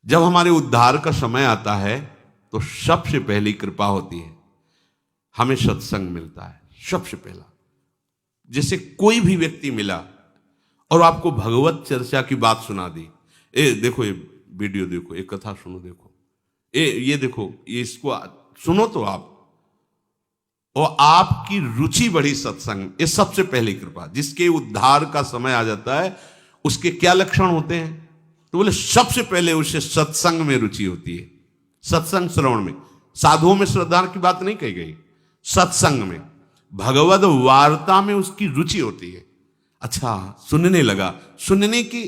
जब हमारे उद्धार का समय आता है तो सबसे पहली कृपा होती है, हमें सत्संग मिलता है। सबसे पहला, जैसे कोई भी व्यक्ति मिला और आपको भगवत चर्चा की बात सुना दी, ए देखो ये वीडियो देखो, ये कथा सुनो, देखो ये देखो, ये इसको सुनो तो आप, और आपकी रुचि बढ़ी सत्संग, ये सबसे पहली कृपा। जिसके उद्धार का समय आ जाता है उसके क्या लक्षण होते हैं? तो बोले सबसे पहले उसे सत्संग में रुचि होती है, सत्संग श्रवण में। साधुओं में श्रद्धा की बात नहीं कही गई, सत्संग में, भगवद वार्ता में उसकी रुचि होती है। अच्छा, सुनने लगा, सुनने की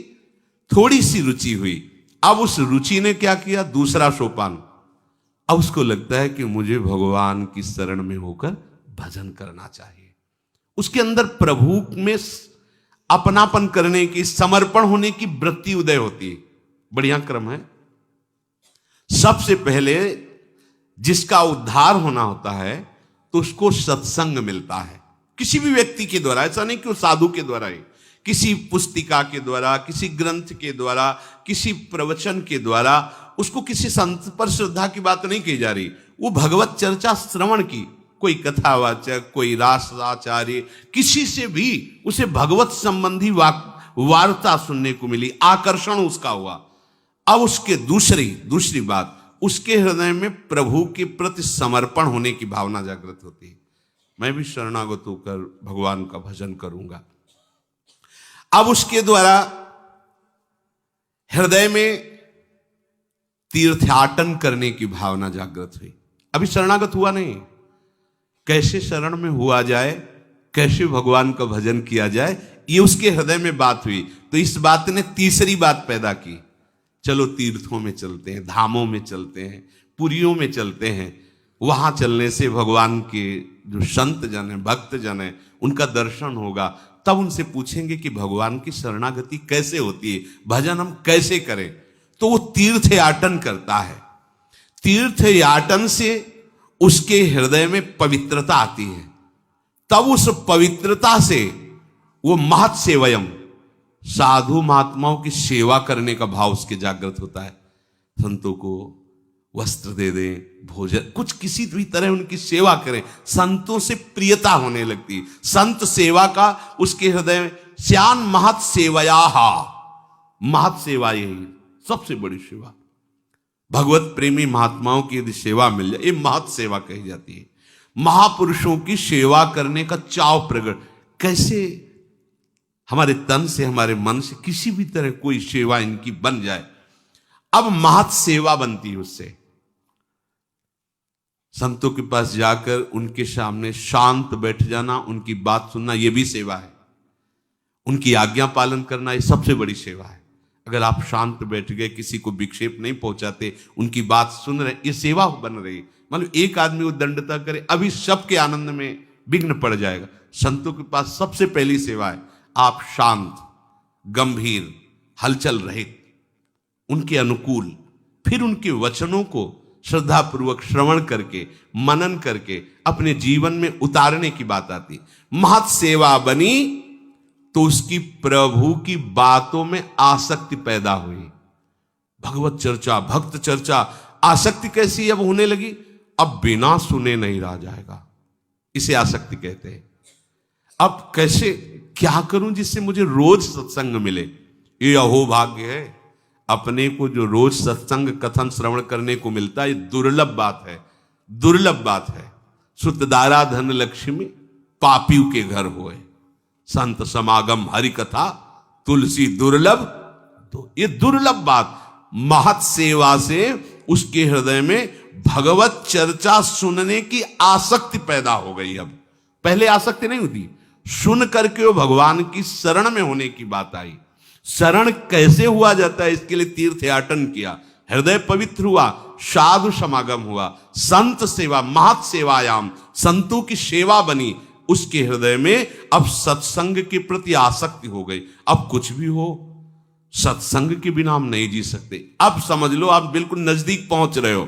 थोड़ी सी रुचि हुई, अब उस रुचि ने क्या किया? दूसरा सोपान, अब उसको लगता है कि मुझे भगवान की शरण में होकर भजन करना चाहिए। उसके अंदर प्रभु में अपनापन करने की, समर्पण होने की वृत्ति उदय होती है। बढ़िया क्रम है। सबसे पहले जिसका उद्धार होना होता है तो उसको सत्संग मिलता है, किसी भी व्यक्ति के द्वारा। ऐसा नहीं कि वो साधु के द्वारा ही, किसी पुस्तिका के द्वारा, किसी ग्रंथ के द्वारा, किसी प्रवचन के द्वारा, उसको किसी संत पर श्रद्धा की बात नहीं की जा रही। वो भगवत चर्चा श्रवण की, कोई कथावाचक, कोई रासाचार्य, किसी से भी उसे भगवत संबंधी वार्ता सुनने को मिली, आकर्षण उसका हुआ। अब उसके दूसरी बात, उसके हृदय में प्रभु के प्रति समर्पण होने की भावना जागृत होती है। मैं भी शरणागत होकर भगवान का भजन करूंगा। अब उसके द्वारा हृदय में तीर्थाटन करने की भावना जागृत हुई। अभी शरणागत हुआ नहीं, कैसे शरण में हुआ जाए, कैसे भगवान का भजन किया जाए, ये उसके हृदय में बात हुई। तो इस बात ने तीसरी बात पैदा की, चलो तीर्थों में चलते हैं, धामों में चलते हैं, पुरियों में चलते हैं। वहां चलने से भगवान के जो संत जन है, भक्त जन है, उनका दर्शन होगा। तब उनसे पूछेंगे कि भगवान की शरणागति कैसे होती है, भजन हम कैसे करें। तो वो तीर्थ याटन करता है। तीर्थ याटन से उसके हृदय में पवित्रता आती है। तब उस पवित्रता से वो महत् सेवयम, साधु महात्माओं की सेवा करने का भाव उसके जागृत होता है। संतों को वस्त्र दे दें, भोजन, कुछ किसी भी तरह उनकी सेवा करें, संतों से प्रियता होने लगती है। संत सेवा का उसके हृदय में श्यान महत् सेवयाहा, महत् सेवा यही सबसे बड़ी सेवा। भगवत प्रेमी महात्माओं की यदि सेवा मिल जाए, ये महत् सेवा कही जाती है। महापुरुषों की सेवा करने का चाव प्रकट, कैसे हमारे तन से, हमारे मन से किसी भी तरह कोई सेवा इनकी बन जाए, अब महत् सेवा बनती है उससे। संतों के पास जाकर उनके सामने शांत बैठ जाना, उनकी बात सुनना, यह भी सेवा है। उनकी आज्ञा पालन करना, यह सबसे बड़ी सेवा है। अगर आप शांत बैठ गए, किसी को विक्षेप नहीं पहुंचाते, उनकी बात सुन रहे, ये सेवा बन रही। मतलब एक आदमी वो दंडता करे, अभी सबके आनंद में विघ्न पड़ जाएगा। संतों के पास सबसे पहली सेवा है, आप शांत, गंभीर, हलचल रहित, उनके अनुकूल, फिर उनके वचनों को श्रद्धापूर्वक श्रवण करके, मनन करके अपने जीवन में उतारने की बात आती। महत् सेवा बनी तो उसकी प्रभु की बातों में आसक्ति पैदा हुई। भगवत चर्चा, भक्त चर्चा, आसक्ति कैसी अब होने लगी? अब बिना सुने नहीं रहा जाएगा, इसे आसक्ति कहते हैं। अब कैसे, क्या करूं जिससे मुझे रोज सत्संग मिले? ये अहोभाग्य है। अपने को जो रोज सत्संग कथन श्रवण करने को मिलता है, ये दुर्लभ बात है, दुर्लभ बात है। सुतदारा धन लक्ष्मी पापियों के घर होए, संत समागम हरि कथा तुलसी दुर्लभ। तो ये दुर्लभ बात, महत् सेवा से उसके हृदय में भगवत चर्चा सुनने की आसक्ति पैदा हो गई। अब पहले आसक्ति नहीं होती, सुन करके वो भगवान की शरण में होने की बात आई। शरण कैसे हुआ जाता है, इसके लिए तीर्थ याटन किया, हृदय पवित्र हुआ, साधु समागम हुआ, संत सेवा, महत् सेवायाम, संतों की सेवा बनी उसके हृदय में। अब सत्संग के प्रति आसक्ति हो गई। अब कुछ भी हो, सत्संग के बिना हम नहीं जी सकते। अब समझ लो, आप बिल्कुल नजदीक पहुंच रहे हो।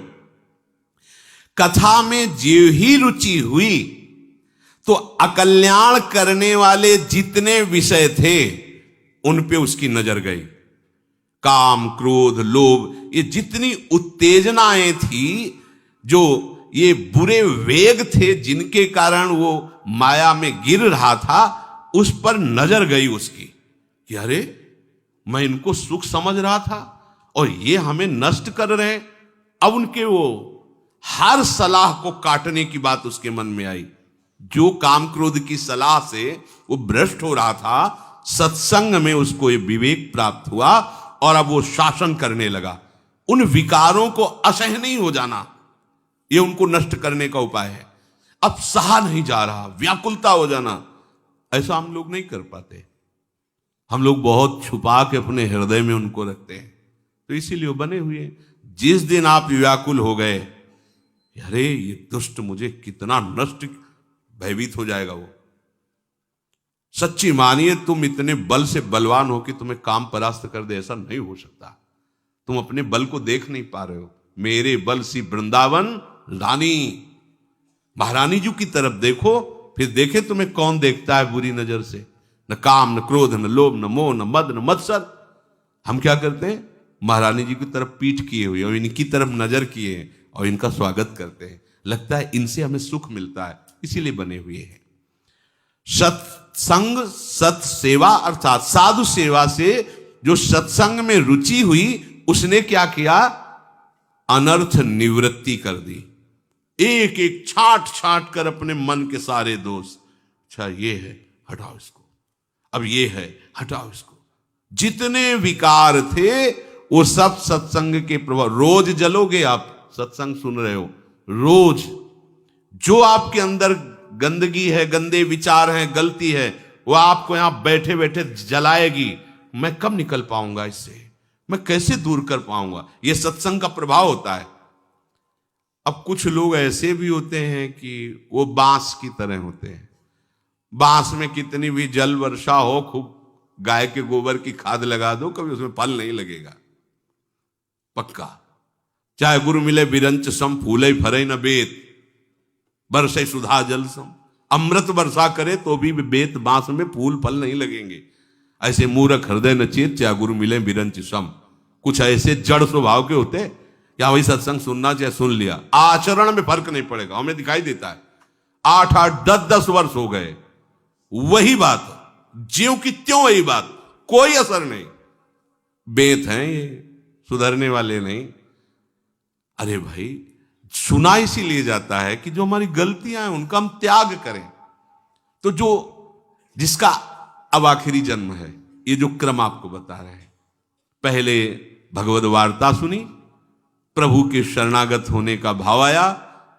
कथा में जो ही रुचि हुई तो अकल्याण करने वाले जितने विषय थे उन पे उसकी नजर गई। काम, क्रोध, लोभ, ये जितनी उत्तेजनाएं थी, जो ये बुरे वेग थे जिनके कारण वो माया में गिर रहा था, उस पर नजर गई उसकी कि अरे मैं इनको सुख समझ रहा था और ये हमें नष्ट कर रहे हैं। अब उनके वो हर सलाह को काटने की बात उसके मन में आई। जो काम क्रोध की सलाह से वो भ्रष्ट हो रहा था, सत्संग में उसको ये विवेक प्राप्त हुआ और अब वो शासन करने लगा। उन विकारों को असह्य नहीं हो जाना, ये उनको नष्ट करने का उपाय है। अब सहा नहीं जा रहा, व्याकुलता हो जाना, ऐसा हम लोग नहीं कर पाते। हम लोग बहुत छुपा के अपने हृदय में उनको रखते हैं, तो इसीलिए वो बने हुए हैं। जिस दिन आप व्याकुल हो गए, अरे ये दुष्ट मुझे कितना नष्ट, भयभीत हो जाएगा वो। सच्ची मानिए, तुम इतने बल से बलवान हो कि तुम्हें काम परास्त कर दे, ऐसा नहीं हो सकता। तुम अपने बल को देख नहीं पा रहे हो। मेरे बल सी वृंदावन रानी, महारानी जी की तरफ देखो, फिर देखे तुम्हें कौन देखता है बुरी नजर से। न काम, न क्रोध, न लोभ, न मोह, न मद, न मत्सर। हम क्या करते हैं? महारानी जी की तरफ पीठ किए हुए और इनकी तरफ नजर किए हैं और इनका स्वागत करते हैं। लगता है इनसे हमें सुख मिलता है, इसीलिए बने हुए हैं। सत्संग, सत सेवा अर्थात साधु सेवा से जो सत्संग में रुचि हुई, उसने क्या किया? अनर्थ निवृत्ति कर दी। एक एक छांट छांट कर अपने मन के सारे दोष, अच्छा ये है हटाओ इसको, अब ये है हटाओ इसको। जितने विकार थे वो सब सत्संग के प्रभाव। रोज जलोगे आप, सत्संग सुन रहे हो, रोज जो आपके अंदर गंदगी है, गंदे विचार हैं, गलती है, वो आपको यहां बैठे बैठे जलाएगी। मैं कब निकल पाऊंगा इससे, मैं कैसे दूर कर पाऊंगा? ये सत्संग का प्रभाव होता है। अब कुछ लोग ऐसे भी होते हैं कि वो बांस की तरह होते हैं। बांस में कितनी भी जल वर्षा हो, खूब गाय के गोबर की खाद लगा दो, कभी उसमें फल नहीं लगेगा, पक्का। चाहे गुरु मिले बिरंच सम, फूले फरे न बेत, बरसे सुधा जल सम। अमृत वर्षा करे तो भी बेत बांस में फूल फल नहीं लगेंगे। ऐसे मूर्ख हृदय न चेत, चाहे गुरु मिले बिरंच सम। कुछ ऐसे जड़ स्वभाव के होते, क्या वही सत्संग सुनना चाहे सुन लिया, आचरण में फर्क नहीं पड़ेगा। हमें दिखाई देता है 8-8, 10-10 वर्ष हो गए, वही बात ज्यों की त्यों, वही बात, कोई असर नहीं। बेत हैं ये, सुधरने वाले नहीं। अरे भाई, सुना इसीलिए जाता है कि जो हमारी गलतियां हैं उनका हम त्याग करें। तो जो जिसका अब आखिरी जन्म है, ये जो क्रम आपको बता रहे हैं, पहले भगवद वार्ता सुनी, प्रभु के शरणागत होने का भाव आया,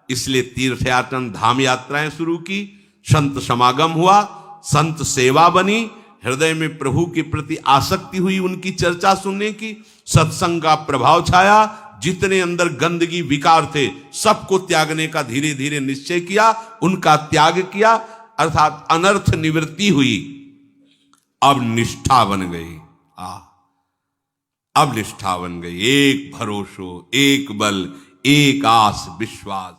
इसलिए तीर्थयाटन धाम यात्राएं शुरू की, संत समागम हुआ, संत सेवा बनी, हृदय में प्रभु के प्रति आसक्ति हुई, उनकी चर्चा सुनने की, सत्संग का प्रभाव छाया, जितने अंदर गंदगी विकार थे सबको त्यागने का धीरे धीरे निश्चय किया, उनका त्याग किया, अर्थात अनर्थ निवृत्ति हुई। अब निष्ठा बन गई। अब निष्ठा बन गई। एक भरोसो, एक बल, एक आस, विश्वास।